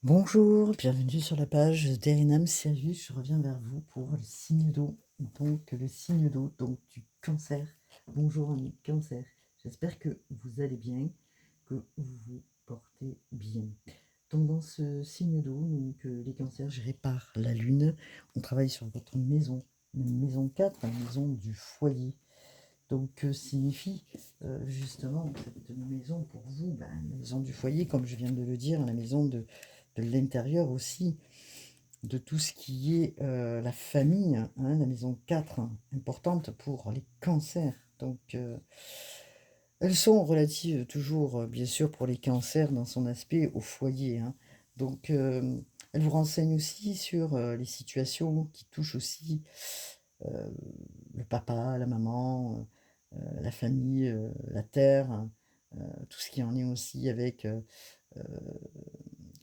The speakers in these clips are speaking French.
Bonjour, bienvenue sur la page d'Erinam Sirius. Je reviens vers vous pour le signe d'eau, donc le signe d'eau donc du cancer. Bonjour amis cancer, j'espère que vous allez bien, que vous vous portez bien. Donc dans ce signe d'eau, donc les cancers gérés par la lune, on travaille sur votre maison, maison 4, la maison du foyer. Donc, que signifie justement cette maison pour vous? La maison du foyer, comme je viens de le dire, la maison de l'intérieur aussi, de tout ce qui est la famille, hein, la maison 4, hein, importante pour les cancers. Donc, elles sont relatives toujours, bien sûr, pour les cancers dans son aspect au foyer, hein. Donc, elles vous renseignent aussi sur les situations qui touchent aussi euh, le papa, la maman, la famille, la terre, hein, tout ce qui est en lien aussi avec, euh,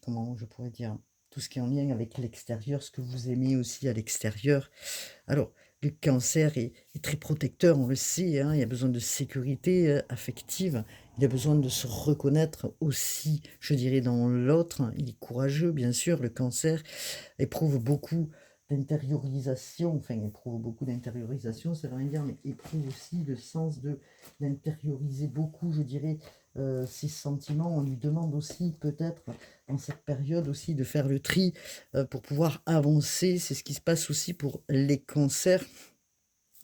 comment je pourrais dire, tout ce qui est en lien avec l'extérieur, ce que vous aimez aussi à l'extérieur. Alors, le cancer est très protecteur, on le sait, hein, il y a besoin de sécurité affective, il a besoin de se reconnaître aussi, je dirais, dans l'autre. Il est courageux, bien sûr, le cancer éprouve beaucoup d'intériorisation, enfin éprouve beaucoup d'intériorisation, ça veut rien dire, mais éprouve aussi le sens de d'intérioriser beaucoup, je dirais, ses sentiments. On lui demande aussi peut-être dans cette période aussi de faire le tri pour pouvoir avancer. C'est ce qui se passe aussi pour les cancers.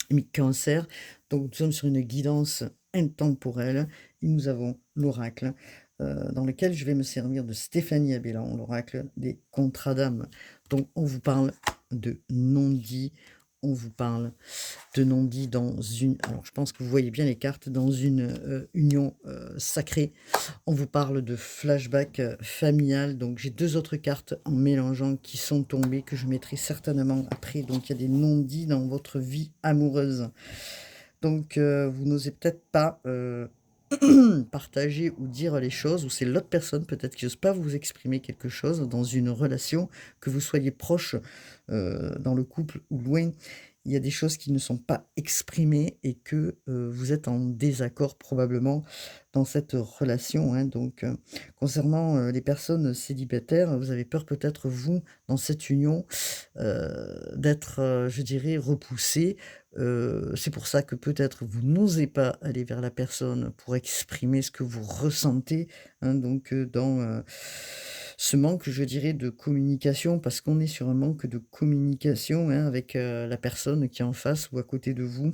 Les cancers, donc nous sommes sur une guidance intemporelle et nous avons l'oracle dans lequel je vais me servir de Stéphanie Abellan, l'oracle des contrats d'âme. Donc on vous parle de non-dit, on vous parle de non-dit dans une... Alors je pense que vous voyez bien les cartes, dans une union sacrée. On vous parle de flashback familial. Donc j'ai deux autres cartes en mélangeant qui sont tombées, que je mettrai certainement après. Donc il y a des non-dits dans votre vie amoureuse. Donc vous n'osez peut-être pas partager ou dire les choses, ou c'est l'autre personne peut-être qui n'ose pas vous exprimer quelque chose dans une relation, que vous soyez proche dans le couple ou loin. Il y a des choses qui ne sont pas exprimées et que vous êtes en désaccord probablement dans cette relation, hein. Donc, concernant les personnes célibataires, vous avez peur peut-être, vous, dans cette union, d'être, je dirais, repoussé. C'est pour ça que peut-être vous n'osez pas aller vers la personne pour exprimer ce que vous ressentez, hein. Donc, dans ce manque, je dirais, de communication, parce qu'on est sur un manque de communication, hein, avec la personne qui est en face ou à côté de vous,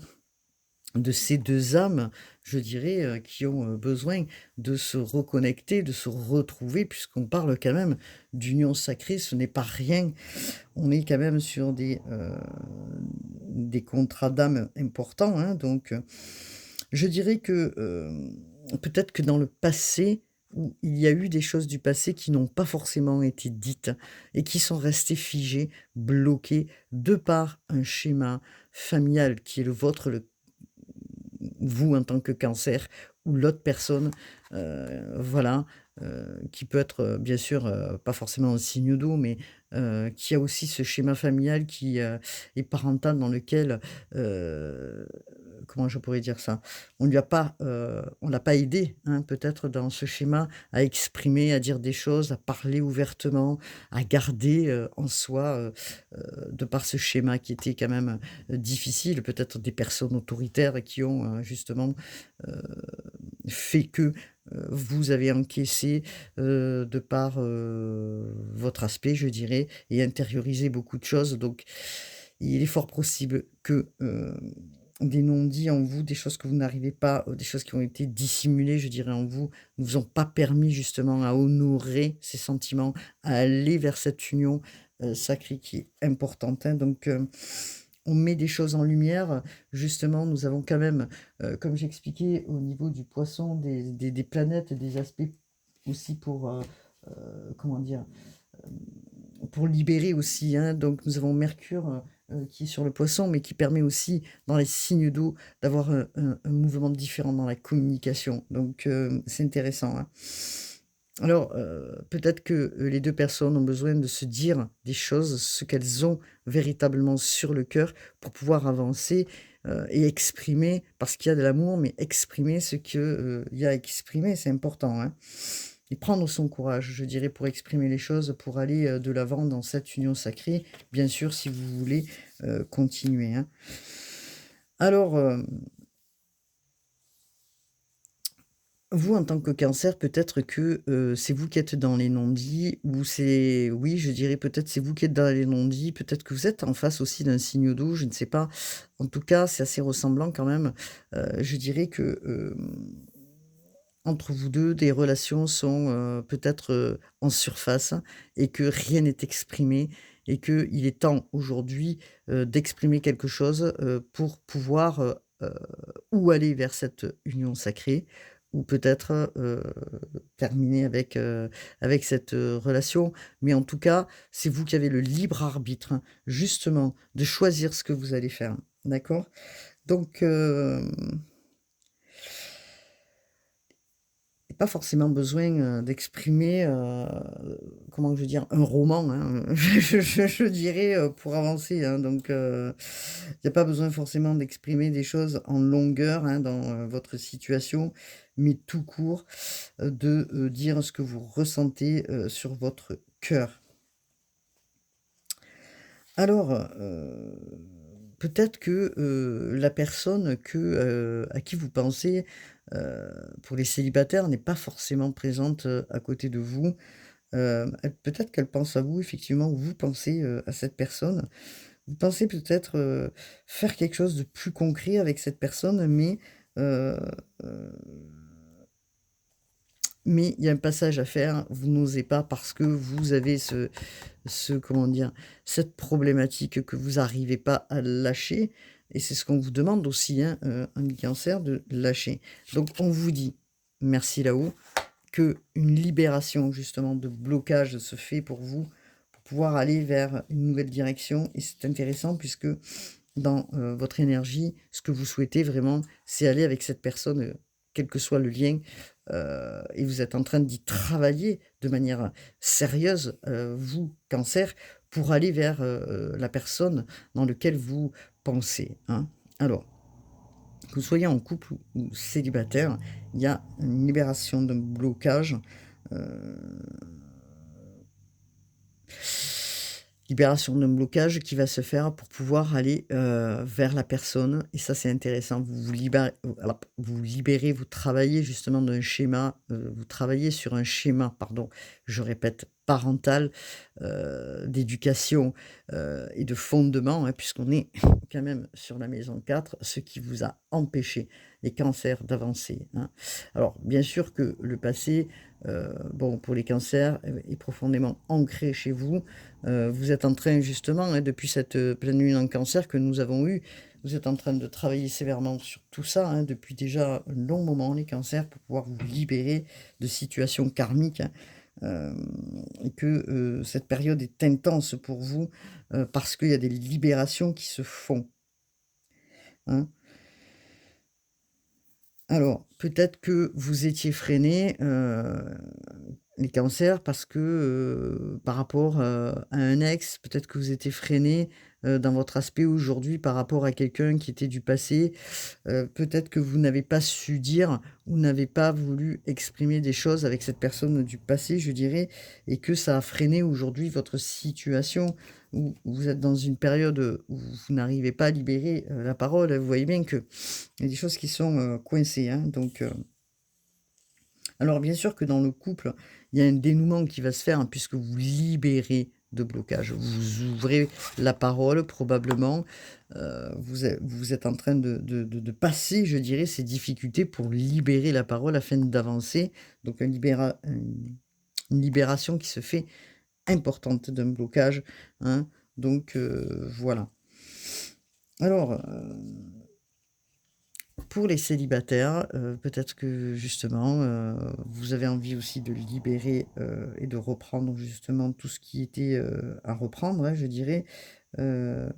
de ces 2 âmes, je dirais, qui ont, besoin de se reconnecter, de se retrouver, puisqu'on parle quand même d'union sacrée, ce n'est pas rien. On est quand même sur des contrats d'âme importants, hein. Donc, je dirais que, peut-être que dans le passé, où il y a eu des choses du passé qui n'ont pas forcément été dites et qui sont restées figées, bloquées, de par un schéma familial qui est le vôtre, le vous en tant que cancer ou l'autre personne, voilà, qui peut être, bien sûr, pas forcément un signe d'eau, mais qui a aussi ce schéma familial qui, est parental dans lequel, heu, comment je pourrais dire ça? On l'a pas aidé, hein, peut-être dans ce schéma à exprimer, à dire des choses, à parler ouvertement, à garder, en soi, de par ce schéma qui était quand même difficile, peut-être des personnes autoritaires qui ont, justement, heu, fait que, vous avez encaissé, de par, votre aspect, je dirais, et intériorisé beaucoup de choses. Donc il est fort possible que, des non-dits en vous, des choses que vous n'arrivez pas, des choses qui ont été dissimulées, je dirais, en vous, ne vous ont pas permis justement à honorer ces sentiments, à aller vers cette union, sacrée qui est importante, hein. Donc, on met des choses en lumière. Justement, nous avons quand même, comme j'expliquais au niveau du poisson, des planètes, des aspects aussi pour, comment dire? Pour libérer aussi, hein. Donc nous avons Mercure, qui est sur le poisson, mais qui permet aussi, dans les signes d'eau, d'avoir, un mouvement différent dans la communication. Donc, c'est intéressant, hein. Alors, peut-être que, les 2 personnes ont besoin de se dire des choses, ce qu'elles ont véritablement sur le cœur pour pouvoir avancer, et exprimer, parce qu'il y a de l'amour, mais exprimer ce que, il y a à exprimer, c'est important, hein. et prendre son courage, je dirais, pour exprimer les choses, pour aller, de l'avant dans cette union sacrée, bien sûr, si vous voulez, continuer, hein. Alors, vous, en tant que Cancer, peut-être que, c'est vous qui êtes dans les non-dits ou c'est oui, je dirais peut-être c'est vous qui êtes dans les non-dits, peut-être que vous êtes en face aussi d'un signe d'eau, je ne sais pas. En tout cas, c'est assez ressemblant quand même. Je dirais que, entre vous 2, des relations sont, peut-être, en surface et que rien n'est exprimé et qu'il est temps aujourd'hui, d'exprimer quelque chose, pour pouvoir, ou aller vers cette union sacrée ou peut-être, terminer avec cette, relation. Mais en tout cas, c'est vous qui avez le libre arbitre, hein, justement, de choisir ce que vous allez faire. D'accord? Donc, pas forcément besoin, d'exprimer, comment je veux dire? Un roman, hein, je dirais, pour avancer, hein, donc il y a pas besoin forcément d'exprimer des choses en longueur, hein, dans, votre situation, mais tout court, de, dire ce que vous ressentez, sur votre cœur. Alors, peut-être que, la personne à qui vous pensez, pour les célibataires, n'est pas forcément présente, à côté de vous. Elle peut-être qu'elle pense à vous effectivement, ou vous pensez, à cette personne. Vous pensez peut-être, faire quelque chose de plus concret avec cette personne, heu heu mais il y a un passage à faire. Vous n'osez pas parce que vous avez comment dire? Cette problématique que vous arrivez pas à lâcher et c'est ce qu'on vous demande aussi, hein, un cancer, de lâcher. Donc on vous dit: «Merci là-haut», qu'une libération justement de blocage se fait pour vous, pour pouvoir aller vers une nouvelle direction et c'est intéressant puisque dans, votre énergie, ce que vous souhaitez vraiment, c'est aller avec cette personne, quel que soit le lien, et vous êtes en train d'y travailler de manière sérieuse, vous, Cancer, pour aller vers, la personne dans lequel vous pensez, hein. Alors, que vous soyez en couple ou célibataire, il y a une libération d'un blocage, heu libération d'un blocage qui va se faire pour pouvoir aller, vers la personne et ça, c'est intéressant. Vous libérez, vous travaillez justement d'un schéma, vous travaillez sur un schéma, pardon, je répète, parental, d'éducation, et de fondement, hein, puisqu'on est quand même sur la maison 4, ce qui vous a empêché, les cancers, d'avancer, hein. Alors bien sûr que le passé, bon, pour les cancers, est profondément ancré chez vous. Vous êtes en train justement, hein, depuis cette, pleine lune en Cancer que nous avons eue, vous êtes en train de travailler sévèrement sur tout ça, hein, depuis déjà un long moment, les cancers, pour pouvoir vous libérer de situations karmiques, hein, et que, cette période est intense pour vous, parce qu'il y a des libérations qui se font, hein. Alors, peut-être que vous étiez freiné, les cancers, parce que, par rapport, à un ex, peut-être que vous étiez freiné, dans votre aspect aujourd'hui par rapport à quelqu'un qui était du passé. Peut-être que vous n'avez pas su dire ou n'avez pas voulu exprimer des choses avec cette personne du passé, je dirais, et que ça a freiné aujourd'hui votre situation où vous êtes dans une période, où vous n'arrivez pas à libérer, la parole. Vous voyez bien qu'il y a des choses qui sont, coincées, hein, donc alors bien sûr que dans le couple, il y a un dénouement qui va se faire, hein, puisque vous libérez de blocage. Vous ouvrez la parole probablement, vous êtes en train de passer, je dirais, ces difficultés pour libérer la parole afin d'avancer. Donc une libération qui se fait importante d'un blocage, hein, donc voilà. Alors, pour les célibataires, peut-être que justement, vous avez envie aussi de libérer, et de reprendre justement tout ce qui était, à reprendre, hein, je dirais. Heu,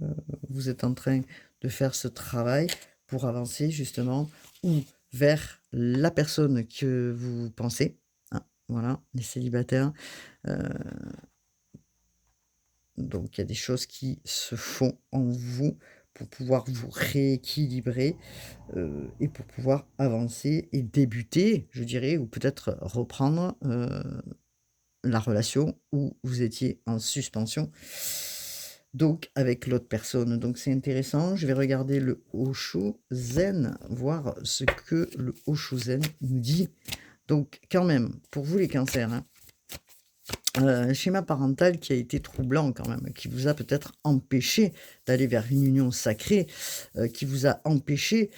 vous êtes en train de faire ce travail pour avancer justement ou vers la personne que vous pensez, hein, voilà, les célibataires. Heu, donc il y a des choses qui se font en vous pour pouvoir vous rééquilibrer, et pour pouvoir avancer et débuter, je dirais, ou peut-être reprendre, la relation où vous étiez en suspension, donc avec l'autre personne. Donc c'est intéressant. Je vais regarder le Osho Zen, voir ce que le Osho Zen nous dit. Donc quand même, pour vous les cancers, hein, un schéma parental qui a été troublant quand même, qui vous a peut-être empêché d'aller vers une union sacrée, qui vous a empêché,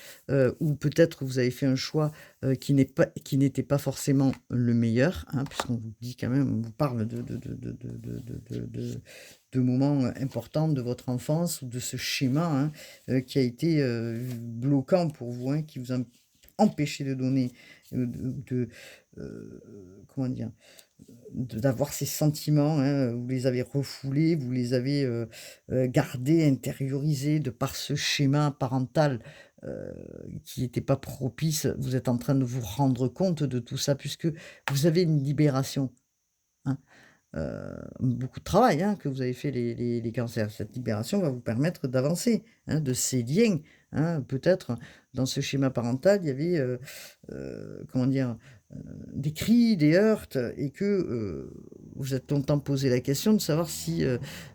ou peut-être vous avez fait un choix, qui n'était pas forcément le meilleur, hein, puisqu'on vous dit quand même, on vous parle de moments, importants de votre enfance ou de ce schéma, hein, qui a été, bloquant pour vous, hein, qui vous a empêché de donner, comment dire? D'avoir ces sentiments, hein, vous les avez refoulés, vous les avez, gardés, intériorisés de par ce schéma parental, heu, qui n'était pas propice. Vous êtes en train de vous rendre compte de tout ça puisque vous avez une libération, hein. Beaucoup de travail, hein, que vous avez fait les cancers. Cette libération va vous permettre d'avancer, hein, de ces liens, hein. Peut-être dans ce schéma parental, il y avait, comment dire? Des cris, des heurts et que, vous êtes longtemps posé la question de savoir si,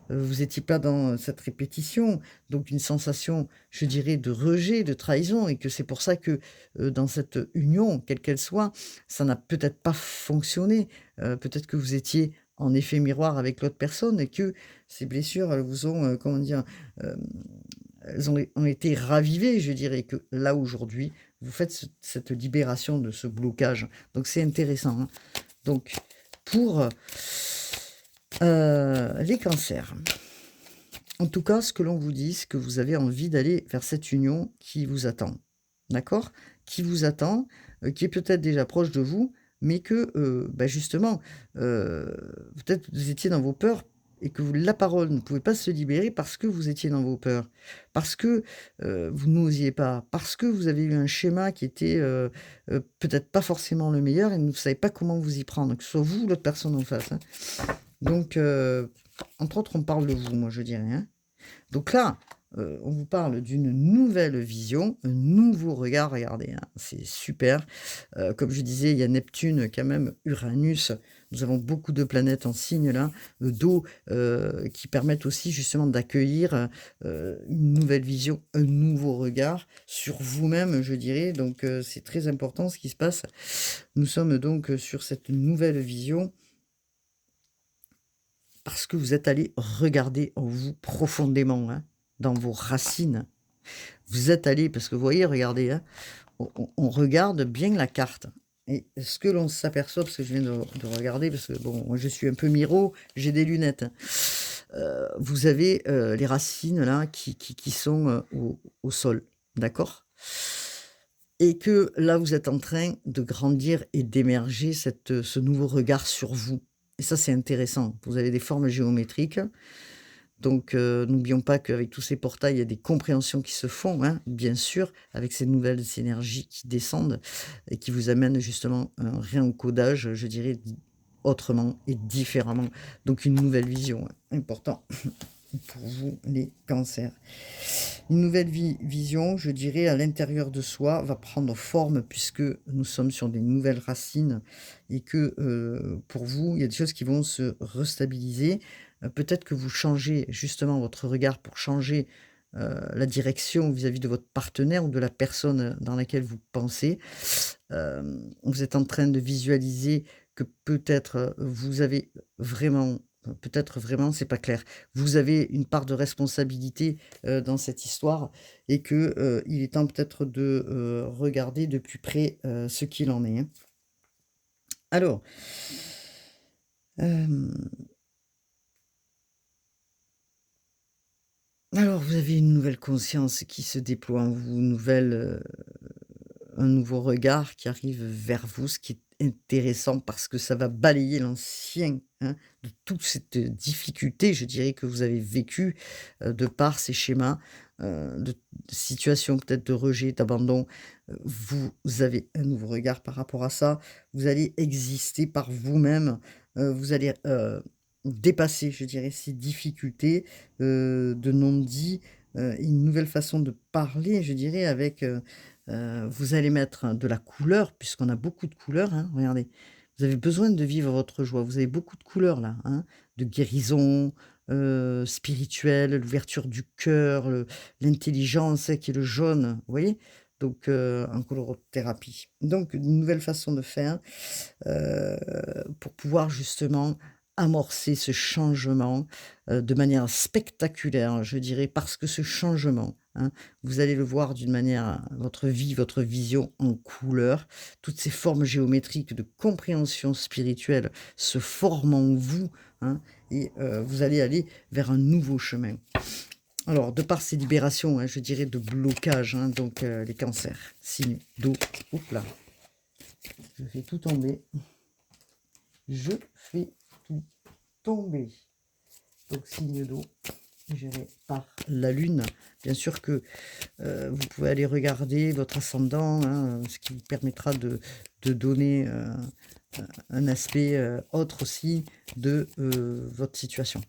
vous étiez pas dans cette répétition, donc une sensation, je dirais, de rejet, de trahison et que c'est pour ça que, dans cette union, quelle qu'elle soit, ça n'a peut-être pas fonctionné. Peut-être que vous étiez en effet miroir avec l'autre personne et que ces blessures, elles vous ont, comment dire? Hem, elles ont été ravivées, je dirais, que là, aujourd'hui, vous faites cette libération de ce blocage. Donc c'est intéressant, hein. Donc pour, les cancers, en tout cas, ce que l'on vous dit, c'est que vous avez envie d'aller vers cette union qui vous attend. D'accord? Qui vous attend, qui est peut-être déjà proche de vous, mais que, bah, justement, peut-être vous étiez dans vos peurs et que vous la parole ne pouvait pas se libérer parce que vous étiez dans vos peurs. Parce que, vous n'osiez pas, parce que vous avez eu un schéma qui était, peut-être pas forcément le meilleur et vous ne savez pas comment vous y prendre, que ce soit vous ou l'autre personne en face, hein. Donc, entre autres, on parle de vous, moi je dirais, hein. Donc là, on vous parle d'une nouvelle vision, un nouveau regard, regardez, hein, c'est super. Comme je disais, il y a Neptune, quand même, Uranus, nous avons beaucoup de planètes en signe là, d'eau, qui permettent aussi justement d'accueillir, une nouvelle vision, un nouveau regard sur vous-même, je dirais. Donc, c'est très important ce qui se passe. Nous sommes donc, sur cette nouvelle vision parce que vous êtes allé regarder en vous profondément, hein, dans vos racines. Vous êtes allé parce que vous voyez, regardez, hein, on regarde bien la carte et ce que l'on s'aperçoit, parce que je viens de regarder, parce que bon, moi je suis un peu miro, j'ai des lunettes, hein. Vous avez, les racines là qui sont, au sol, d'accord? Et que là, vous êtes en train de grandir et d'émerger ce nouveau regard sur vous et ça, c'est intéressant. Vous avez des formes géométriques, donc n'oublions pas qu'avec tous ces portails, il y a des compréhensions qui se font, hein, bien sûr, avec ces nouvelles énergies qui descendent et qui vous amènent justement un réencodage, je dirais, autrement et différemment. Donc une nouvelle vision, hein, important pour vous les cancers. Une nouvelle vision, je dirais, à l'intérieur de soi va prendre forme puisque nous sommes sur des nouvelles racines et que, pour vous, il y a des choses qui vont se restabiliser. Peut-être que vous changez justement votre regard pour changer, la direction vis-à-vis de votre partenaire ou de la personne, dans laquelle vous pensez. Vous êtes en train de visualiser que peut-être, vous avez vraiment, peut-être vraiment, c'est pas clair. Vous avez une part de responsabilité, dans cette histoire et que, il est temps peut-être de, regarder de plus près, ce qu'il en est, hein. Alors, hem, alors vous avez une nouvelle conscience qui se déploie en vous, une nouvelle, un nouveau regard qui arrive vers vous, ce qui est intéressant parce que ça va balayer l'ancien, hein, de toute cette difficulté, je dirais, que vous avez vécue, de par ces schémas, de situations peut-être de rejet, d'abandon. Vous avez un nouveau regard par rapport à ça. Vous allez exister par vous-même, vous allez, dépasser, je dirais, ces difficultés, de non-dit, une nouvelle façon de parler, je dirais, avec, vous allez mettre de la couleur, puisqu'on a beaucoup de couleurs, hein, regardez. Vous avez besoin de vivre votre joie. Vous avez beaucoup de couleurs là, hein, de guérison, spirituelle, l'ouverture du cœur, l'intelligence qui est le jaune, vous voyez? Donc, en colorothérapie. Donc une nouvelle façon de faire, heu, pour pouvoir justement amorcer ce changement, de manière spectaculaire, je dirais, parce que ce changement, hein, vous allez le voir d'une manière, votre vie, votre vision en couleur. Toutes ces formes géométriques de compréhension spirituelle se forment en vous, hein, et vous allez aller vers un nouveau chemin. Alors, de par ces libérations, hein, je dirais de blocage, hein, donc les cancers, signe d'eau, oups là, je fais tout tomber. Je fais tout tomber. Donc, signe d'eau, géré par la Lune. Bien sûr que vous pouvez aller regarder votre ascendant, hein, ce qui vous permettra de donner un aspect autre aussi de votre situation.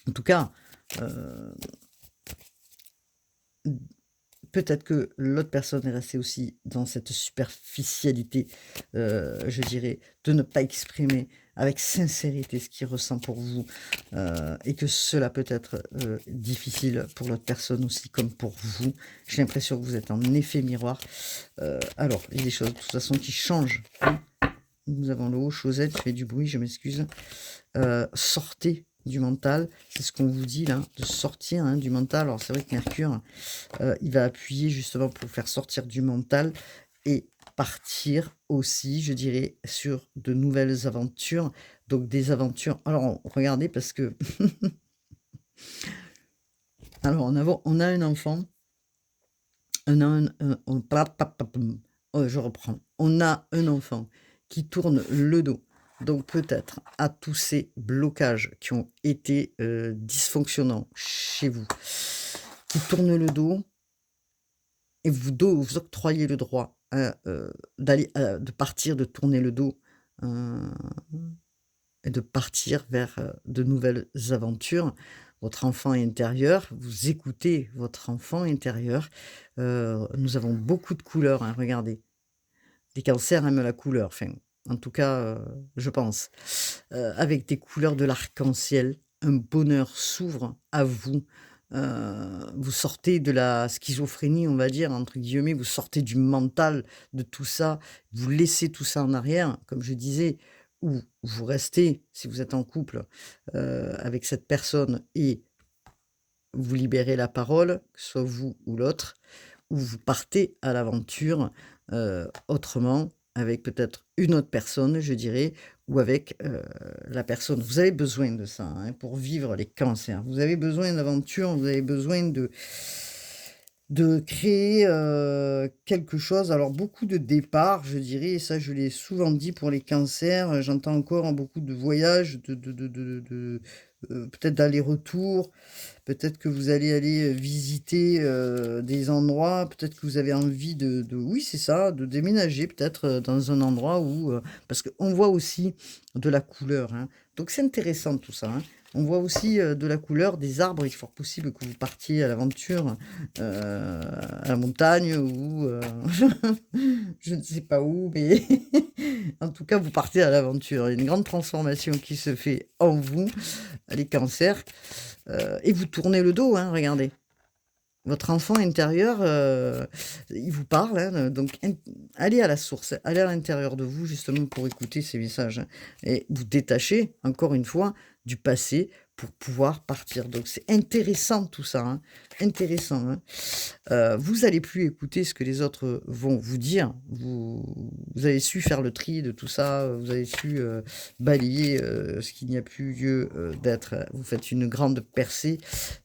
En tout cas, euh, peut-être que l'autre personne est restée aussi dans cette superficialité, je dirais, de ne pas exprimer avec sincérité ce qu'il ressent pour vous, et que cela peut être, difficile pour l'autre personne aussi comme pour vous. J'ai l'impression que vous êtes en effet miroir. Alors, il y a des choses de toute façon qui changent, hein. Nous avons le haut, Chosette, il fait du bruit, je m'excuse. Sortez du mental, c'est ce qu'on vous dit là, de sortir, hein, du mental. Alors c'est vrai que Mercure, il va appuyer justement pour faire sortir du mental et partir aussi, je dirais, sur de nouvelles aventures. Donc des aventures, alors regardez parce que alors on a un enfant, on a on oh, je reprends. On a un enfant qui tourne le dos, donc peut-être à tous ces blocages qui ont été, dysfonctionnants chez vous, qui tourne le dos. Et vous octroyez le droit, d'aller, de partir, de tourner le dos, heu et de partir vers, de nouvelles aventures. Votre enfant intérieur, vous écoutez votre enfant intérieur. Nous avons beaucoup de couleurs, hein, regardez. Les cancers aiment la couleur, enfin, en tout cas, je pense. Avec des couleurs de l'arc-en-ciel, un bonheur s'ouvre à vous. Vous sortez de la «schizophrénie», on va dire, entre guillemets, vous sortez du mental, de tout ça, vous laissez tout ça en arrière, comme je disais, ou vous restez, si vous êtes en couple, avec cette personne et vous libérez la parole, que ce soit vous ou l'autre, ou vous partez à l'aventure, autrement, avec peut-être une autre personne, je dirais, ou avec, la personne. Vous avez besoin de ça, hein, pour vivre les cancers. Vous avez besoin d'aventure, vous avez besoin de créer, quelque chose. Alors beaucoup de départs, je dirais, et ça je l'ai souvent dit pour les cancers, j'entends encore beaucoup de voyages, peut-être d'aller-retour. Peut-être que vous allez aller, visiter, des endroits, peut-être que vous avez envie de oui, c'est ça, de déménager peut-être, dans un endroit où, parce qu'on voit aussi de la couleur, hein. Donc c'est intéressant tout ça, hein. On voit aussi, de la couleur des arbres. Il est fort possible que vous partiez à l'aventure, à la montagne ou, je ne sais pas où, mais en tout cas, vous partez à l'aventure. Il y a une grande transformation qui se fait en vous, les cancers. Et vous tournez le dos, hein, regardez. Votre enfant intérieur, il vous parle, hein, donc allez à la source, allez à l'intérieur de vous justement pour écouter ces messages, hein, et vous détacher, encore une fois, du passé pour pouvoir partir. Donc c'est intéressant tout ça, hein, intéressant, hein. Vous allez plus écouter ce que les autres vont vous dire. Vous avez su faire le tri de tout ça, vous avez su, balayer, ce qui n'y a plus lieu, d'être. Vous faites une grande percée,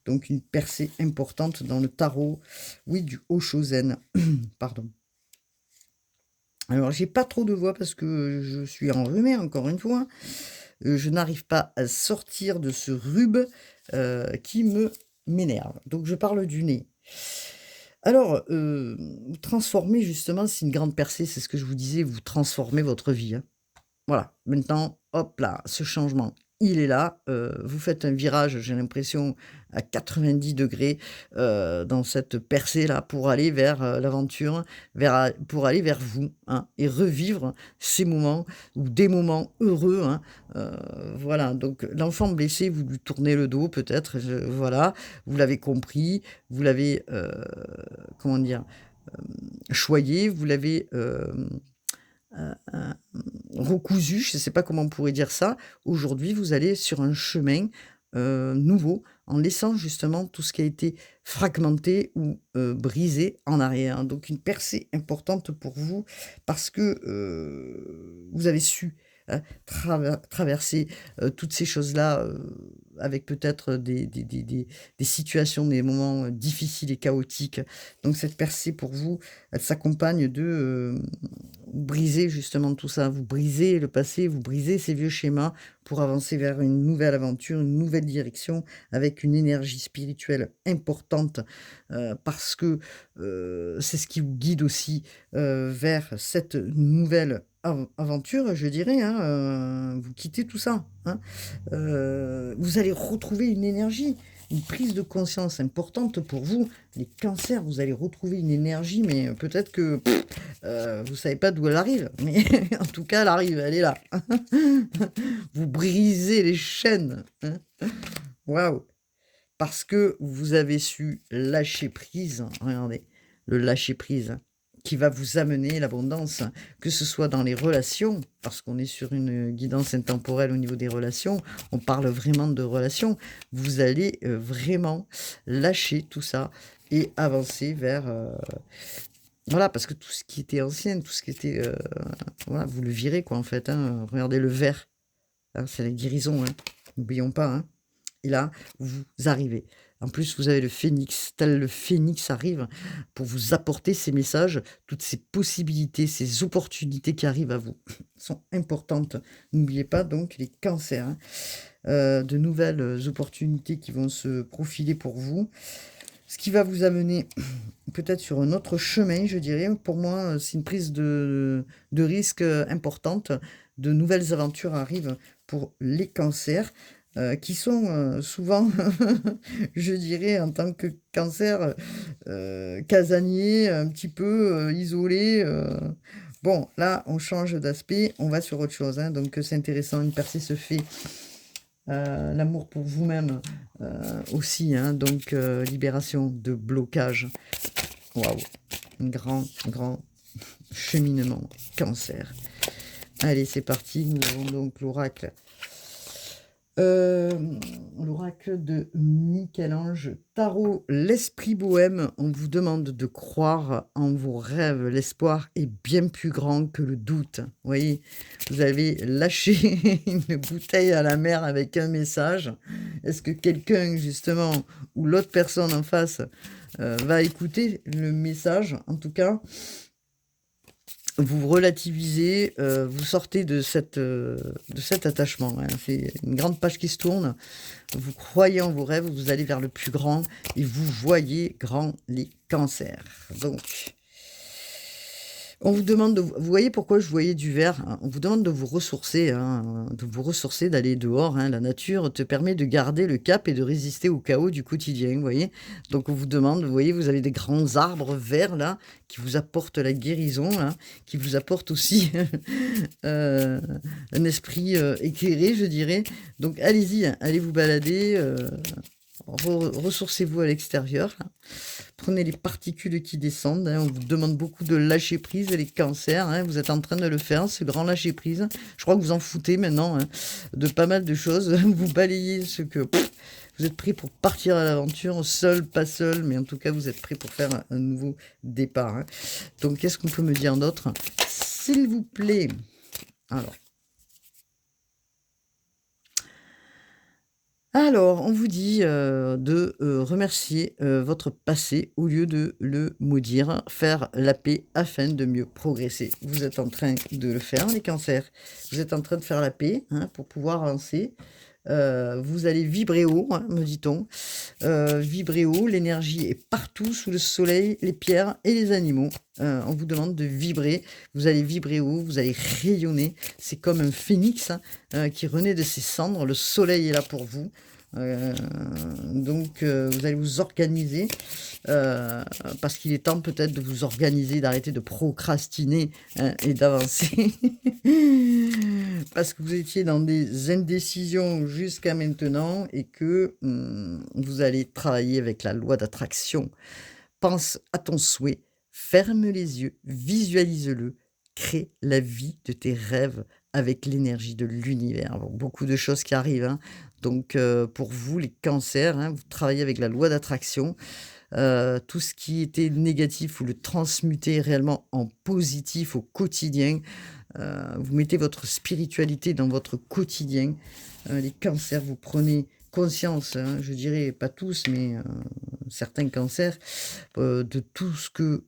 donc une percée importante dans le tarot, oui, du Oshozen. Pardon. Alors j'ai pas trop de voix parce que je suis enrhumée encore une fois. Je n'arrive pas à sortir de ce rhume, qui m'énerve. Donc je parle du nez. Alors, vous transformez justement, c'est une grande percée, c'est ce que je vous disais, vous transformez votre vie, hein. Voilà, maintenant, hop là, ce changement, il est là. Vous faites un virage, j'ai l'impression, à 90 degrés dans cette percée-là pour aller vers l'aventure, pour aller vers vous, hein, et revivre ces moments ou des moments heureux, hein. Voilà, donc l'enfant blessé, vous lui tournez le dos peut-être, voilà, vous l'avez compris, vous l'avez, comment dire? Choyé, vous l'avez, recousu, je ne sais pas comment on pourrait dire ça. Aujourd'hui, vous allez sur un chemin, nouveau, en laissant justement tout ce qui a été fragmenté ou, brisé en arrière. Donc une percée importante pour vous parce que, vous avez su, hein, traverser, toutes ces choses-là, avec peut-être des situations, des moments, difficiles et chaotiques. Donc cette percée pour vous, elle s'accompagne de, briser justement tout ça. Vous brisez le passé, vous brisez ces vieux schémas pour avancer vers une nouvelle aventure, une nouvelle direction avec une énergie spirituelle importante, parce que, c'est ce qui vous guide aussi, vers cette nouvelle aventure, je dirais, hein, vous quittez tout ça, hein. Vous allez retrouver une énergie, une prise de conscience importante pour vous. Les cancers, vous allez retrouver une énergie, mais peut-être que vous savez pas d'où elle arrive, mais en tout cas, elle arrive, elle est là. Vous brisez les chaînes, hein. Waouh! Parce que vous avez su lâcher prise. Regardez, le lâcher prise qui va vous amener l'abondance, que ce soit dans les relations, parce qu'on est sur une guidance intemporelle au niveau des relations, on parle vraiment de relations. Vous allez, vraiment lâcher tout ça et avancer vers, voilà, parce que tout ce qui était ancien, tout ce qui était, voilà, vous le virez quoi en fait, hein. Regardez le vert, hein, c'est la guérison, hein, n'oublions pas, hein. Et là, vous arrivez. En plus, vous avez le phénix, tel le phénix arrive pour vous apporter ces messages, toutes ces possibilités, ces opportunités qui arrivent à vous sont importantes. N'oubliez pas donc les cancers, hein, de nouvelles opportunités qui vont se profiler pour vous. Ce qui va vous amener peut-être sur un autre chemin, je dirais. Pour moi, c'est une prise de risque, importante. De nouvelles aventures arrivent pour les cancers, qui sont, souvent, je dirais, en tant que cancer, casaniers, un petit peu, isolés, Bon, là, on change d'aspect, on va sur autre chose, hein, donc c'est intéressant. Une percée se fait. L'amour pour vous-même, aussi, hein, donc libération de blocage. Waouh! Un grand, grand cheminement. Cancer. Allez, c'est parti. Nous avons donc l'oracle. L'oracle de Michel-Ange Tarot, l'esprit bohème. On vous demande de croire en vos rêves. L'espoir est bien plus grand que le doute. Vous voyez, vous avez lâché une bouteille à la mer avec un message. Est-ce que quelqu'un, justement, ou l'autre personne en face, va écouter le message? En tout cas, vous relativisez, vous sortez de cet attachement, hein. C'est une grande page qui se tourne. Vous croyez en vos rêves, vous allez vers le plus grand et vous voyez grand les cancers. Donc, on vous demande vous voyez pourquoi je voyais du vert, hein? On vous demande de vous ressourcer, hein, d'aller dehors, hein. La nature te permet de garder le cap et de résister au chaos du quotidien, vous voyez? Donc on vous demande, vous voyez, vous avez des grands arbres verts là, qui vous apportent la guérison là, qui vous apportent aussi, un esprit, éclairé, je dirais. Donc allez-y, hein, allez vous balader, ressourcez-vous à l'extérieur, là. Prenez les particules qui descendent, hein. On vous demande beaucoup de lâcher prise, les cancers, hein. Vous êtes en train de le faire, ce grand lâcher prise. Je crois que vous en foutez maintenant, hein, de pas mal de choses. Vous balayez ce que... vous êtes prêts pour partir à l'aventure, seul, pas seul, mais en tout cas, vous êtes prêts pour faire un nouveau départ, hein. Donc, qu'est-ce qu'on peut me dire d'autre? S'il vous plaît. Alors, on vous dit, de, remercier, votre passé au lieu de le maudire, faire la paix afin de mieux progresser. Vous êtes en train de le faire, les cancers. Vous êtes en train de faire la paix, hein, pour pouvoir avancer. vous allez vibrer haut, hein, me dit-on. Vibrer haut, l'énergie est partout sous le soleil, les pierres et les animaux. On vous demande de vibrer, vous allez vibrer haut, vous allez rayonner. C'est comme un phénix, hein, qui renaît de ses cendres. Le soleil est là pour vous. Donc vous allez vous organiser, parce qu'il est temps peut-être de vous organiser, d'arrêter de procrastiner, hein, et d'avancer. Parce que vous étiez dans des indécisions jusqu'à maintenant et que vous allez travailler avec la loi d'attraction. Pense à ton souhait, ferme les yeux, visualise-le, crée la vie de tes rêves avec l'énergie de l'univers. Bon, beaucoup de choses qui arrivent, hein. Donc, pour vous, les cancers, hein, vous travaillez avec la loi d'attraction. Tout ce qui était négatif, vous le transmutez réellement en positif au quotidien. Vous mettez votre spiritualité dans votre quotidien. Les cancers, vous prenez conscience, hein, je dirais pas tous, mais certains cancers, de tout ce que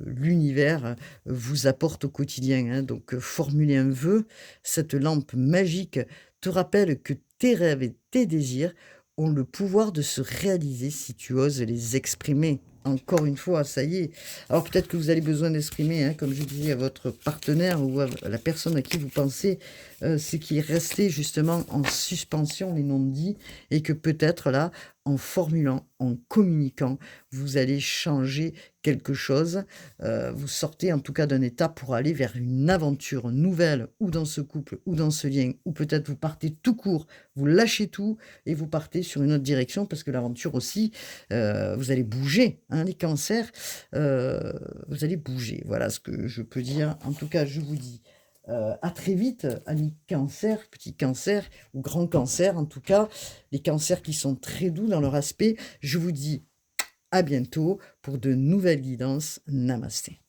l'univers vous apporte au quotidien, hein. Donc, formulez un vœu. Cette lampe magique te rappelle que tes rêves et tes désirs ont le pouvoir de se réaliser si tu oses les exprimer. Encore une fois, ça y est. Alors peut-être que vous avez besoin d'exprimer, hein, comme je disais, à votre partenaire ou à la personne à qui vous pensez, ce qui est resté justement en suspension, les non-dits, et que peut-être là, en formulant, en communiquant, vous allez changer quelque chose. Vous sortez en tout cas d'un état pour aller vers une aventure nouvelle, ou dans ce couple, ou dans ce lien, ou peut-être vous partez tout court, vous lâchez tout et vous partez sur une autre direction parce que l'aventure aussi, vous allez bouger, hein, les cancers, vous allez bouger. Voilà ce que je peux dire. En tout cas, je vous dis à très vite, amis cancer, petits cancers ou grands cancers, en tout cas, les cancers qui sont très doux dans leur aspect. Je vous dis à bientôt pour de nouvelles guidances. Namasté.